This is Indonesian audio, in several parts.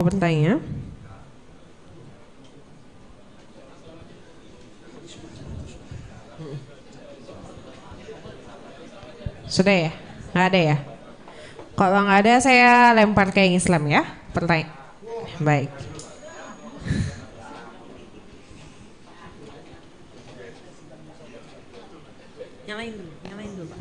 Bertanya. Sudah ya? Nggak ada ya? Kalau nggak ada saya lempar ke yang Islam ya. Pertanyaan. Baik. Nyalain dulu Pak.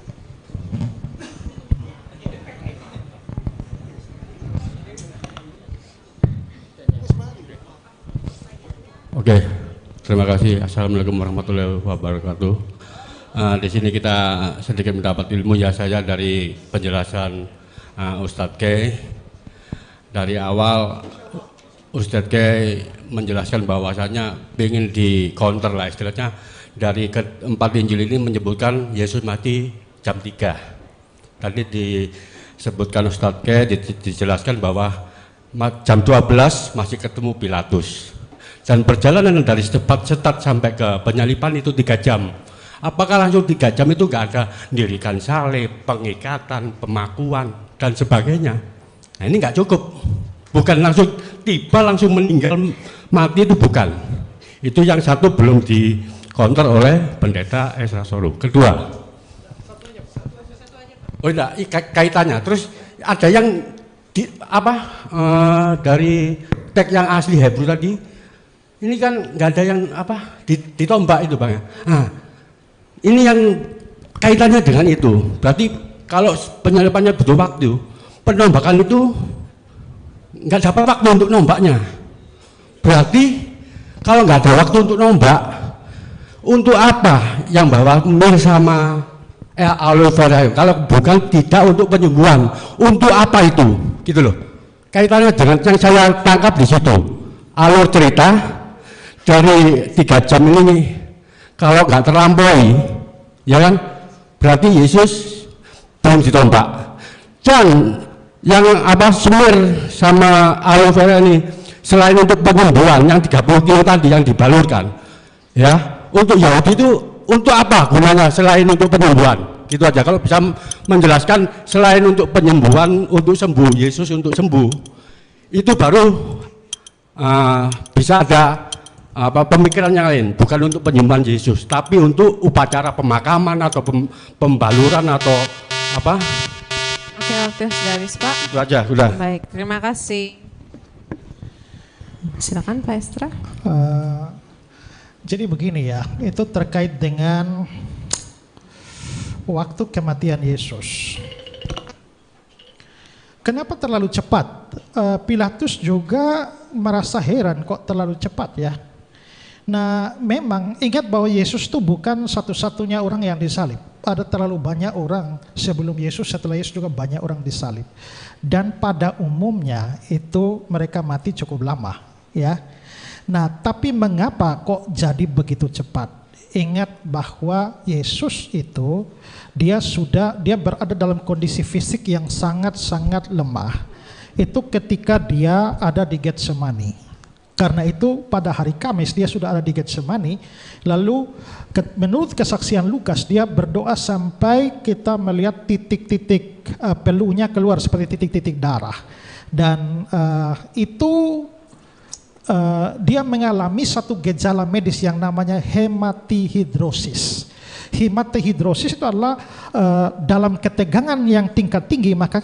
Oke, terima kasih. Assalamualaikum warahmatullahi wabarakatuh. Di sini kita sedikit mendapat ilmu ya saya dari penjelasan Ustadz K. Dari awal Ustadz K menjelaskan bahwasanya ingin di counter lah istilahnya, dari keempat Injil ini menyebutkan Yesus mati jam 3. Tadi disebutkan Ustadz K dijelaskan bahwa jam 12 masih ketemu Pilatus. Dan perjalanan dari start sampai ke penyalipan itu 3 jam. Apakah langsung 3 jam itu nggak ada dirikan salib, pengikatan, pemakuan, dan sebagainya? Nah ini nggak cukup. Bukan langsung tiba langsung meninggal mati, itu bukan. Itu yang satu belum dikonter oleh pendeta Esra Solo. Kedua, oh enggak, kaitannya. Terus ada yang dari teks yang asli Hebrew tadi. Ini kan nggak ada yang ditombak itu Bang. Nah, ini yang kaitannya dengan itu. Berarti kalau penyalipannya butuh waktu, penombakan itu nggak dapat waktu untuk nombaknya. Berarti kalau nggak ada waktu untuk nombak, untuk apa yang bawa mir sama aloe vera? Kalau bukan tidak untuk penyembuhan, untuk apa itu? Gitu loh. Kaitannya dengan yang saya tangkap di situ. Alur cerita dari 3 jam ini kalau nggak terlampaui, ya kan, berarti Yesus belum ditombak. Dan yang semir sama aloe vera ini selain untuk penyembuhan yang 30 kilo tadi yang dibalurkan, ya, untuk Yahudi itu untuk apa gunanya selain untuk penyembuhan? Gitu aja. Kalau bisa menjelaskan selain untuk penyembuhan, untuk sembuh, Yesus untuk sembuh, itu baru bisa ada pemikiran yang lain, bukan untuk penyembuhan Yesus, tapi untuk upacara pemakaman atau pembaluran atau apa. Oke, waktu sudah habis Pak. Itu aja, sudah. Baik, terima kasih. Silakan Pak Estra. Jadi begini ya, itu terkait dengan waktu kematian Yesus. Kenapa terlalu cepat? Pilatus juga merasa heran kok terlalu cepat ya. Nah, memang ingat bahwa Yesus itu bukan satu-satunya orang yang disalib. Ada terlalu banyak orang sebelum Yesus, setelah Yesus juga banyak orang disalib. Dan pada umumnya itu mereka mati cukup lama, ya. Nah, tapi mengapa kok jadi begitu cepat? Ingat bahwa Yesus itu dia berada dalam kondisi fisik yang sangat-sangat lemah. Itu ketika dia ada di Getsemani. Karena itu pada hari Kamis dia sudah ada di Getsemani. Lalu menurut kesaksian Lukas dia berdoa sampai kita melihat titik-titik peluhnya keluar seperti titik-titik darah. Dan dia mengalami satu gejala medis yang namanya hematihidrosis. Hematihidrosis itu adalah dalam ketegangan yang tingkat tinggi maka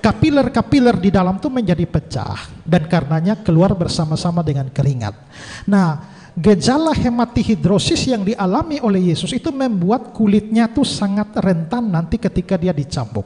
kapiler-kapiler di dalam itu menjadi pecah dan karenanya keluar bersama-sama dengan keringat. Nah, gejala hematihidrosis yang dialami oleh Yesus itu membuat kulitnya tuh sangat rentan nanti ketika dia dicambuk.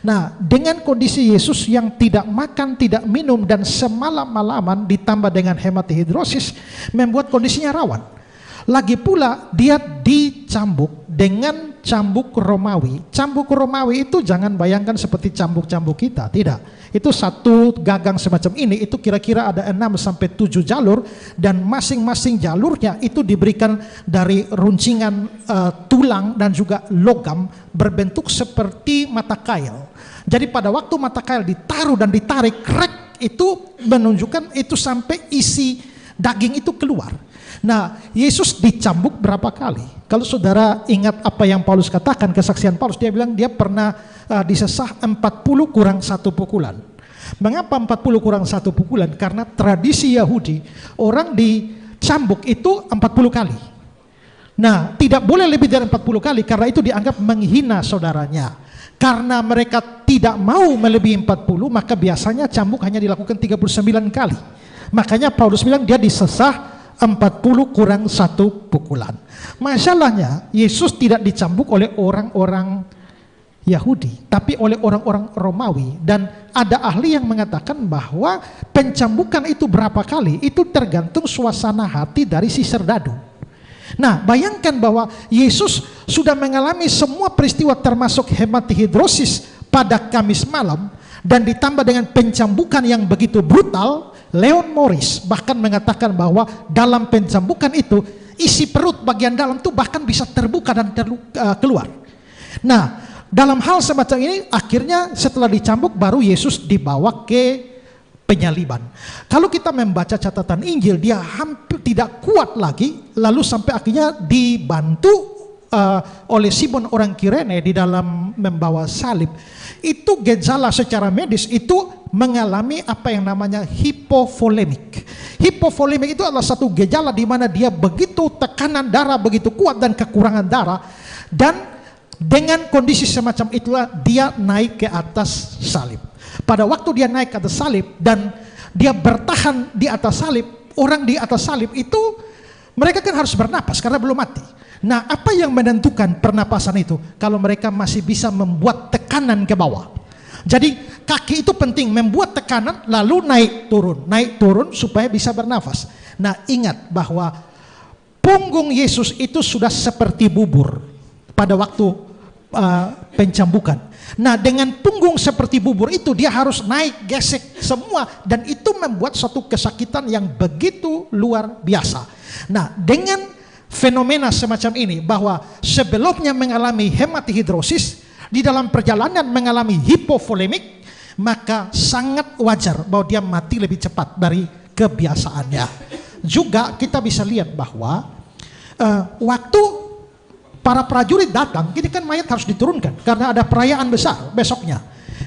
Nah, dengan kondisi Yesus yang tidak makan, tidak minum dan semalam-malaman ditambah dengan hematihidrosis membuat kondisinya rawan. Lagi pula dia dicambuk dengan cambuk Romawi. Cambuk Romawi itu jangan bayangkan seperti cambuk-cambuk kita, tidak. Itu satu gagang semacam ini, itu kira-kira ada 6-7 jalur dan masing-masing jalurnya itu diberikan dari runcingan tulang dan juga logam berbentuk seperti mata kail. Jadi pada waktu mata kail ditaruh dan ditarik, krek, itu menunjukkan itu sampai isi daging itu keluar. Nah, Yesus dicambuk berapa kali? Kalau saudara ingat apa yang Paulus katakan, kesaksian Paulus, dia bilang dia pernah disesah 40 kurang 1 pukulan. Mengapa 40 kurang 1 pukulan? Karena tradisi Yahudi, orang dicambuk itu 40 kali. Nah, tidak boleh lebih dari 40 kali karena itu dianggap menghina saudaranya. Karena mereka tidak mau melebihi 40, maka biasanya cambuk hanya dilakukan 39 kali. Makanya Paulus bilang dia disesah 40 kurang 1 pukulan. Masalahnya, Yesus tidak dicambuk oleh orang-orang Yahudi, tapi oleh orang-orang Romawi. Dan ada ahli yang mengatakan bahwa pencambukan itu berapa kali, itu tergantung suasana hati dari si serdadu. Nah, bayangkan bahwa Yesus sudah mengalami semua peristiwa termasuk hematihidrosis pada Kamis malam, dan ditambah dengan pencambukan yang begitu brutal. Leon Morris bahkan mengatakan bahwa dalam pencambukan itu isi perut bagian dalam itu bahkan bisa terbuka dan keluar. Nah, dalam hal semacam ini akhirnya setelah dicambuk baru Yesus dibawa ke penyaliban. Kalau kita membaca catatan Injil, dia hampir tidak kuat lagi, lalu sampai akhirnya dibantu oleh Simon orang Kirene di dalam membawa salib. Itu gejala secara medis itu mengalami apa yang namanya hipovolemik. Hipovolemik itu adalah satu gejala di mana dia begitu tekanan darah begitu kuat dan kekurangan darah, dan dengan kondisi semacam itulah dia naik ke atas salib. Pada waktu dia naik ke atas salib dan dia bertahan di atas salib, orang di atas salib itu mereka kan harus bernapas karena belum mati. Nah, apa yang menentukan pernapasan itu? Kalau mereka masih bisa membuat tekanan ke bawah. Jadi kaki itu penting, membuat tekanan lalu naik turun supaya bisa bernafas. Nah, ingat bahwa punggung Yesus itu sudah seperti bubur pada waktu pencambukan. Nah, dengan punggung seperti bubur itu dia harus naik gesek semua, dan itu membuat suatu kesakitan yang begitu luar biasa. Nah, dengan fenomena semacam ini bahwa sebelumnya mengalami hematihidrosis, di dalam perjalanan mengalami hipovolemik, maka sangat wajar bahwa dia mati lebih cepat dari kebiasaannya. Juga kita bisa lihat bahwa waktu para prajurit datang, ini kan mayat harus diturunkan karena ada perayaan besar besoknya.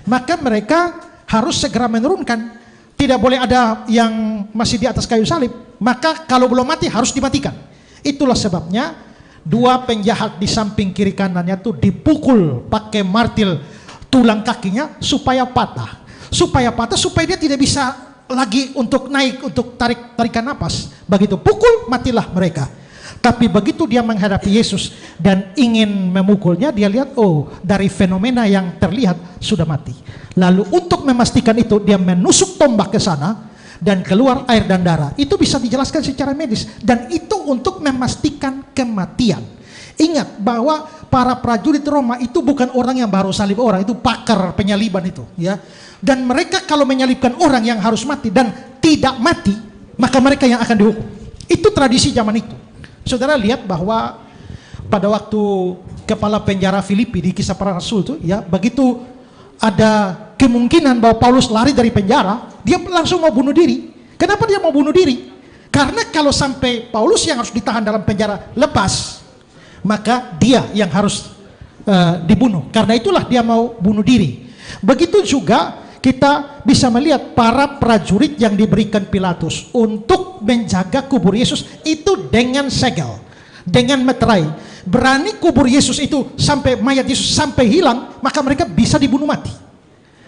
Maka mereka harus segera menurunkan. Tidak boleh ada yang masih di atas kayu salib. Maka kalau belum mati harus dimatikan. Itulah sebabnya dua penjahat di samping kiri kanannya tuh dipukul pakai martil tulang kakinya supaya patah. Supaya dia tidak bisa lagi untuk naik, untuk tarikan napas. Begitu pukul, matilah mereka. Tapi begitu dia menghadapi Yesus dan ingin memukulnya, dia lihat, oh, dari fenomena yang terlihat sudah mati. Lalu untuk memastikan itu, dia menusuk tombak ke sana dan keluar air dan darah. Itu bisa dijelaskan secara medis, dan itu untuk memastikan kematian. Ingat bahwa para prajurit Roma itu bukan orang yang baru salib orang, itu pakar penyaliban itu, ya. Dan mereka kalau menyalibkan orang yang harus mati dan tidak mati, maka mereka yang akan dihukum. Itu tradisi zaman itu. Saudara lihat bahwa pada waktu kepala penjara Filipi di Kisah Para Rasul itu, ya, begitu ada kemungkinan bahwa Paulus lari dari penjara, dia langsung mau bunuh diri. Kenapa dia mau bunuh diri? Karena kalau sampai Paulus yang harus ditahan dalam penjara lepas, maka dia yang harus dibunuh. Karena itulah dia mau bunuh diri. Begitu juga kita bisa melihat para prajurit yang diberikan Pilatus untuk menjaga kubur Yesus itu dengan segel, dengan meterai. Berani kubur Yesus itu sampai mayat Yesus sampai hilang, maka mereka bisa dibunuh mati.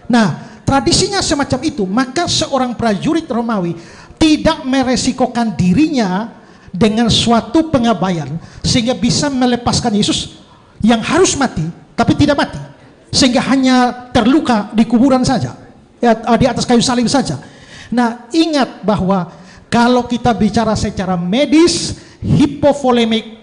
Nah, tradisinya semacam itu, maka seorang prajurit Romawi tidak meresikokan dirinya dengan suatu pengabaian sehingga bisa melepaskan Yesus yang harus mati tapi tidak mati, sehingga hanya terluka di kuburan saja, ya, di atas kayu salib saja. Nah, ingat bahwa kalau kita bicara secara medis, hipovolemik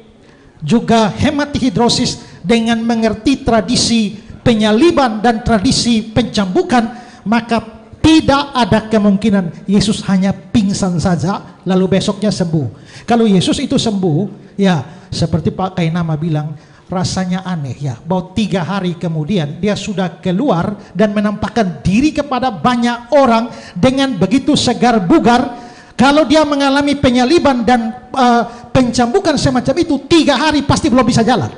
juga hematihidrosis, dengan mengerti tradisi penyaliban dan tradisi pencambukan, maka tidak ada kemungkinan Yesus hanya pingsan saja lalu besoknya sembuh. Kalau Yesus itu sembuh, ya seperti Pak Kainama bilang, rasanya aneh, ya, bahwa 3 hari kemudian dia sudah keluar dan menampakkan diri kepada banyak orang dengan begitu segar bugar. Kalau dia mengalami penyaliban dan pencambukan semacam itu, 3 hari pasti belum bisa jalan.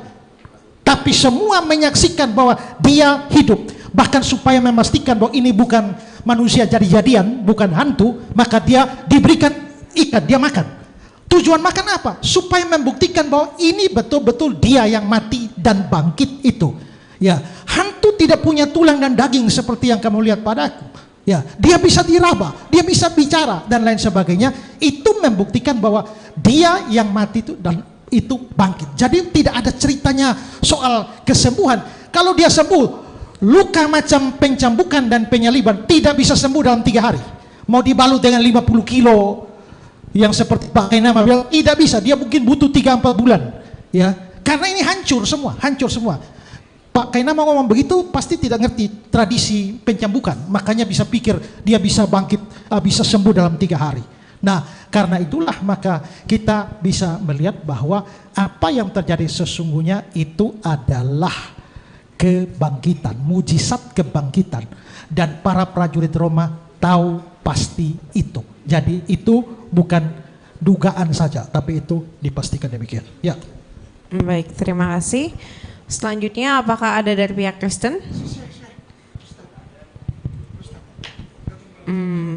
Tapi semua menyaksikan bahwa dia hidup. Bahkan supaya memastikan bahwa ini bukan manusia jadi-jadian, bukan hantu, maka dia diberikan ikan, dia makan. Tujuan makan apa? Supaya membuktikan bahwa ini betul-betul dia yang mati dan bangkit itu. Ya, hantu tidak punya tulang dan daging seperti yang kamu lihat padaku. Ya, dia bisa diraba, dia bisa bicara dan lain sebagainya. Itu membuktikan bahwa dia yang mati itu dan itu bangkit. Jadi tidak ada ceritanya soal kesembuhan. Kalau dia sembuh, luka macam pencambukan dan penyaliban tidak bisa sembuh dalam 3 hari. Mau dibalut dengan 50 kilo yang seperti Pak Kainama bilang, tidak bisa. Dia mungkin butuh 3-4 bulan. Ya, karena ini hancur semua, hancur semua. Pak Kainama ngomong begitu pasti tidak ngerti tradisi pencambukan, makanya bisa pikir dia bisa bangkit, bisa sembuh dalam 3 hari. Nah, karena itulah maka kita bisa melihat bahwa apa yang terjadi sesungguhnya itu adalah kebangkitan, mujizat kebangkitan, dan para prajurit Roma tahu pasti itu. Jadi itu bukan dugaan saja, tapi itu dipastikan demikian. Ya. Baik, terima kasih. Selanjutnya, apakah ada dari pihak Kristen?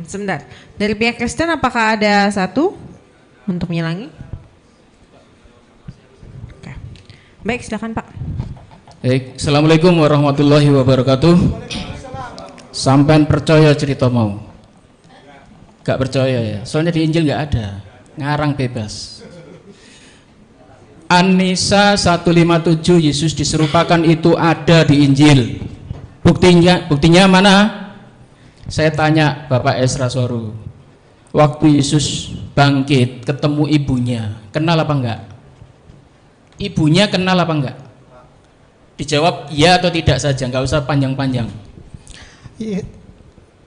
Sebentar. Dari pihak Kristen, apakah ada satu untuk menyelangi? Oke. Baik, silakan Pak. Baik, Assalamualaikum warahmatullahi wabarakatuh. Sampean percaya cerita mau? Gak percaya ya? Soalnya di Injil gak ada. Ngarang bebas. An-Nisa 157 Yesus diserupakan itu ada di Injil. Buktinya mana? Saya tanya Bapak Esra Soru. Waktu Yesus bangkit ketemu ibunya, kenal apa enggak? Ibunya kenal apa enggak? Dijawab iya atau tidak saja, nggak usah panjang-panjang.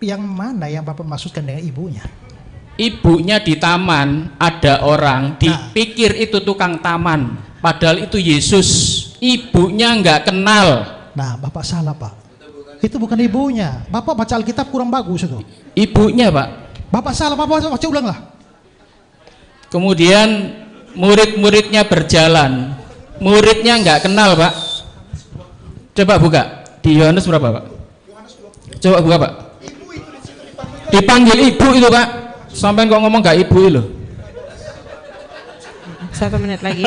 Yang mana yang Bapak maksudkan dengan ibunya? Ibunya di taman, ada orang dipikir itu tukang taman, padahal itu Yesus. Ibunya nggak kenal. Nah, Bapak salah Pak. Itu bukan ibunya. Bapak baca Alkitab kurang bagus itu. Ibunya Pak. Bapak salah, Bapak baca ulang lah. Kemudian murid-muridnya berjalan, muridnya nggak kenal Pak. Coba buka di Yohanes berapa Pak? Coba buka Pak. Dipanggil ibu itu Pak. Sampai kok ngomong gak ibu itu. 1 menit lagi.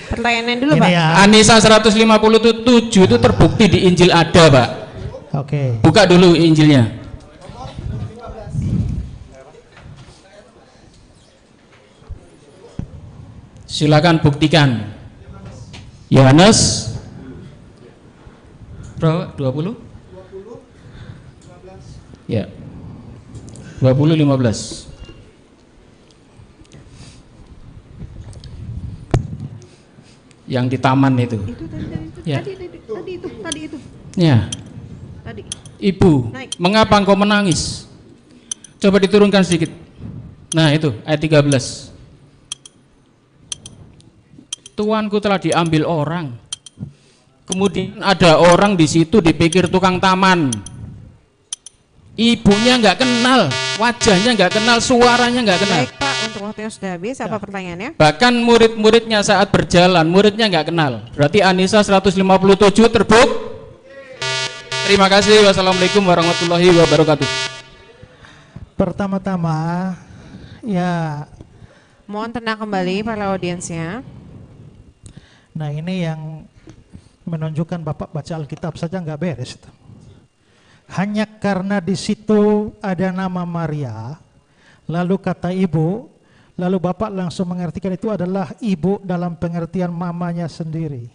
Pertanyaannya dulu Ini Pak. ya. An-Nisa 157 itu terbukti di Injil ada Pak. Oke. Buka dulu Injilnya. Silakan buktikan. Yohanes berapa? 20? Ya. 20:15. Yang di taman itu. Ya. Tadi itu. Ya. Tadi. Ibu, Naik. mengapa engkau menangis? Coba diturunkan sedikit. Nah, itu ayat 13. Tuanku telah diambil orang. Kemudian ada orang di situ dipikir tukang taman. Ibunya nggak kenal, wajahnya nggak kenal, suaranya nggak kenal. Baik Pak, untuk waktunya sudah habis. Apa pertanyaannya? Bahkan murid-muridnya saat berjalan, muridnya nggak kenal. Berarti An-Nisa 157 terbukti. Terima kasih. Wassalamualaikum warahmatullahi wabarakatuh. Pertama-tama, ya. Mohon tenang kembali para audiensnya. Nah ini yang menunjukkan Bapak baca Alkitab saja nggak beres itu. Hanya karena di situ ada nama Maria, lalu kata ibu, lalu Bapak langsung mengartikan itu adalah ibu dalam pengertian mamanya sendiri.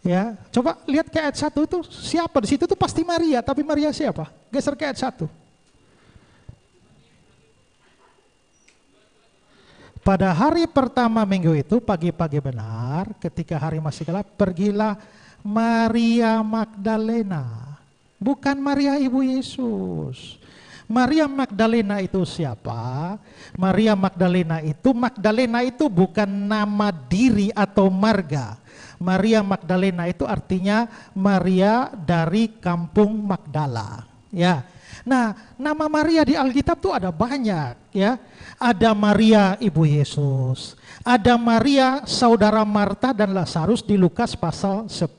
Ya, coba lihat ke ayat 1 itu siapa di situ tuh pasti Maria, tapi Maria siapa? Geser ke ayat 1. Pada hari pertama minggu itu, pagi-pagi benar, ketika hari masih gelap, pergilah Maria Magdalena. Bukan Maria ibu Yesus. Maria Magdalena itu siapa? Maria Magdalena itu bukan nama diri atau marga. Maria Magdalena itu artinya Maria dari kampung Magdala. Ya. Nah, nama Maria di Alkitab tuh ada banyak ya. Ada Maria ibu Yesus, ada Maria saudara Marta dan Lazarus di Lukas pasal 10.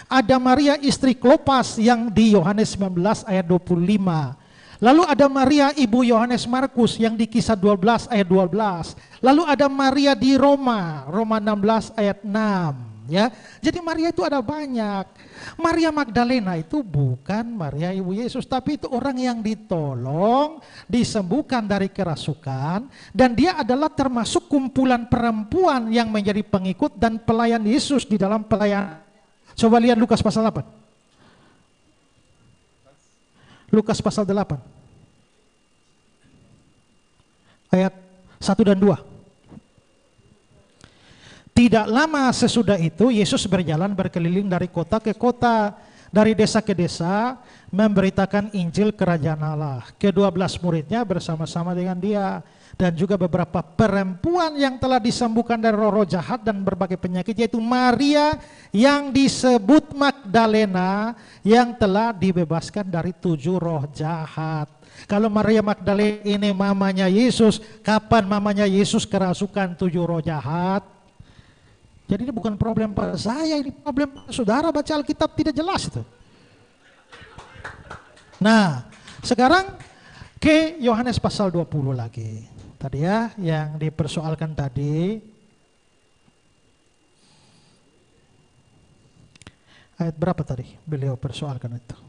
Ada Maria istri Klopas yang di Yohanes 19 ayat 25. Lalu ada Maria ibu Yohanes Markus yang di Kisah 12 ayat 12. Lalu ada Maria di Roma 16 ayat 6. Ya, jadi Maria itu ada banyak. Maria Magdalena itu bukan Maria ibu Yesus, tapi itu orang yang ditolong, disembuhkan dari kerasukan, dan dia adalah termasuk kumpulan perempuan yang menjadi pengikut dan pelayan Yesus di dalam pelayanan. Coba lihat Lukas pasal 8. Lukas pasal 8. Ayat 1 dan 2. Tidak lama sesudah itu Yesus berjalan berkeliling dari kota ke kota, dari desa ke desa, memberitakan Injil Kerajaan Allah. Ke-12 muridnya bersama-sama dengan dia, dan juga beberapa perempuan yang telah disembuhkan dari roh-roh jahat dan berbagai penyakit, yaitu Maria yang disebut Magdalena yang telah dibebaskan dari 7 roh jahat. Kalau Maria Magdalena ini mamanya Yesus, kapan mamanya Yesus kerasukan 7 roh jahat? Jadi ini bukan problem pada saya, ini problem saudara baca Alkitab tidak jelas itu. Nah, sekarang ke Yohanes pasal 20 lagi. Tadi ya, yang dipersoalkan tadi. Ayat berapa tadi beliau persoalkan itu?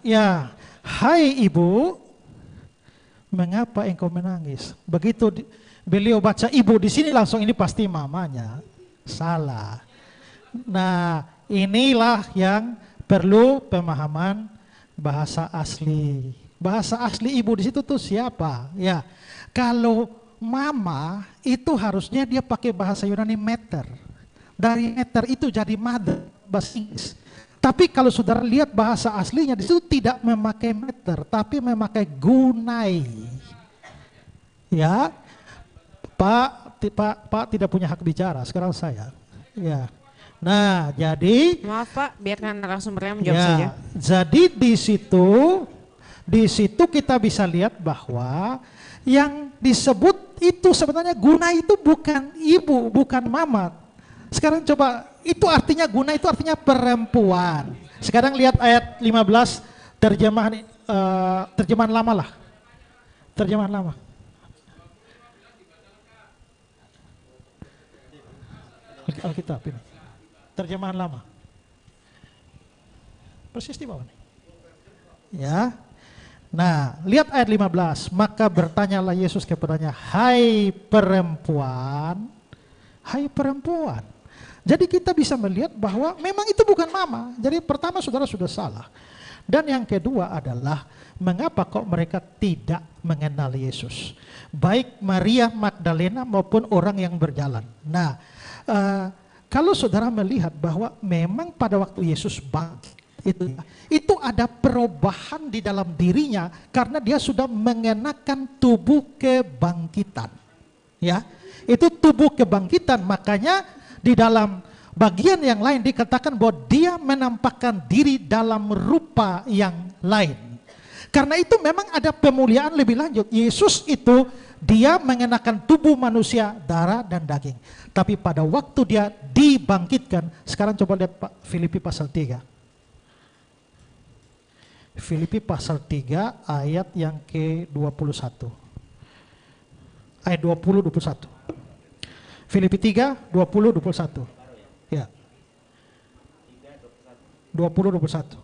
Ya, hai ibu, mengapa engkau menangis? Begitu beliau baca ibu di sini langsung ini pasti mamanya. Salah. Nah, inilah yang perlu pemahaman bahasa asli. Bahasa asli ibu di situ tuh siapa? Ya, kalau mama itu harusnya dia pakai bahasa Yunani meter. Dari meter itu jadi mother, bahasa Inggris. Tapi kalau saudara lihat bahasa aslinya di situ tidak memakai meter, tapi memakai gunai. Ya, Pak tidak punya hak bicara. Sekarang saya. Ya. Nah, jadi. Maaf Pak, biarkan narasumbernya menjawab ya, saja. Jadi di situ kita bisa lihat bahwa yang disebut itu sebenarnya gunai itu bukan ibu, bukan mama. Sekarang coba, itu artinya guna itu artinya perempuan. Sekarang lihat ayat 15 terjemahan lama lah. Terjemahan lama. Alkitab ini. Terjemahan lama. Persis di bawah nih. Ya. Nah, lihat ayat 15. Maka bertanyalah Yesus kepadanya, hai perempuan. Hai perempuan. Jadi kita bisa melihat bahwa memang itu bukan mama. Jadi pertama saudara sudah salah. Dan yang kedua adalah mengapa kok mereka tidak mengenal Yesus. Baik Maria Magdalena maupun orang yang berjalan. Nah, kalau saudara melihat bahwa memang pada waktu Yesus bangkit, itu ada perubahan di dalam dirinya karena dia sudah mengenakan tubuh kebangkitan. Ya, itu tubuh kebangkitan, makanya di dalam bagian yang lain dikatakan bahwa dia menampakkan diri dalam rupa yang lain. Karena itu memang ada pemuliaan lebih lanjut. Yesus itu dia mengenakan tubuh manusia, darah dan daging. Tapi pada waktu dia dibangkitkan, sekarang coba lihat Pak, Filipi pasal 3. Filipi pasal 3 ayat yang ke-21. Ayat 20-21. Filipi 3, 20-21. Ya. 20-21.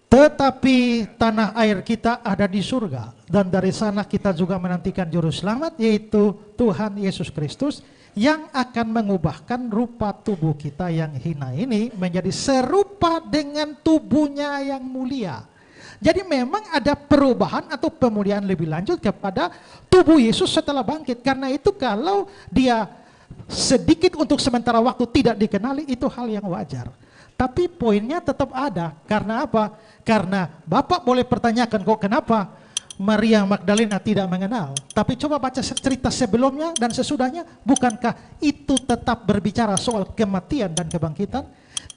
Tetapi tanah air kita ada di surga, dan dari sana kita juga menantikan juru selamat, yaitu Tuhan Yesus Kristus, yang akan mengubahkan rupa tubuh kita yang hina ini menjadi serupa dengan tubuhnya yang mulia. Jadi memang ada perubahan atau pemuliaan lebih lanjut kepada tubuh Yesus setelah bangkit. Karena itu kalau dia sedikit untuk sementara waktu tidak dikenali, itu hal yang wajar. Tapi poinnya tetap ada. Karena apa? Karena Bapak boleh pertanyakan kok kenapa Maria Magdalena tidak mengenal. Tapi coba baca cerita sebelumnya dan sesudahnya. Bukankah itu tetap berbicara soal kematian dan kebangkitan?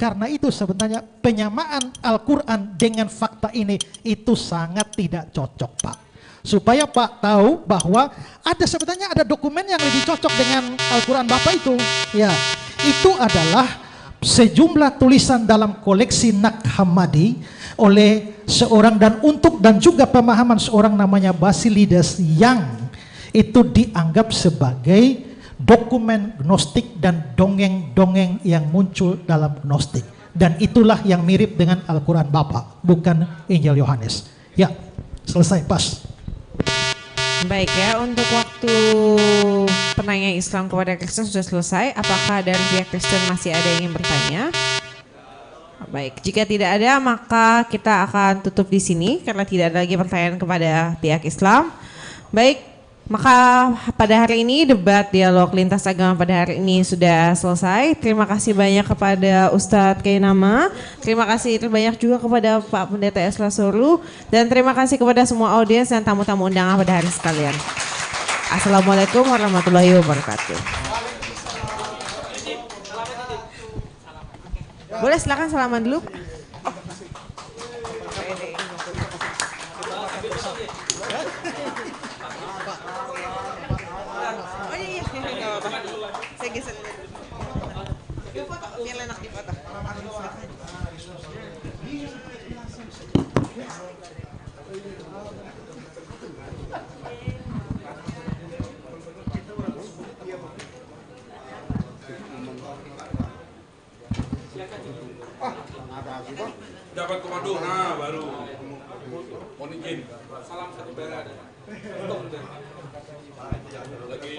Karena itu sebenarnya penyamaan Al-Quran dengan fakta ini itu sangat tidak cocok, Pak. Supaya Pak tahu bahwa sebenarnya ada dokumen yang lebih cocok dengan Al-Quran Bapak itu. Ya, itu adalah sejumlah tulisan dalam koleksi Nag Hammadi oleh seorang dan juga pemahaman seorang namanya Basilides yang itu dianggap sebagai dokumen gnostik dan dongeng-dongeng yang muncul dalam gnostik. Dan itulah yang mirip dengan Al-Quran Bapak, bukan Injil Yohanes. Ya, selesai pas. Baik ya, untuk waktu penanya Islam kepada Kristen sudah selesai. Apakah dari pihak Kristen masih ada yang ingin bertanya? Baik, jika tidak ada maka kita akan tutup di sini karena tidak ada lagi pertanyaan kepada pihak Islam. Baik, maka pada hari ini debat dialog lintas agama pada hari ini sudah selesai. Terima kasih banyak kepada Ustadz Kainama. Terima kasih terbanyak juga kepada Pak Pendeta Esra Soru. Dan terima kasih kepada semua audiens dan tamu-tamu undangan pada hari sekalian. Assalamualaikum warahmatullahi wabarakatuh. Boleh silakan salaman dulu. Saya geser. Biar enak difoto. Dapat komando, nah baru mohon izin. Salam satu bela. Lagi.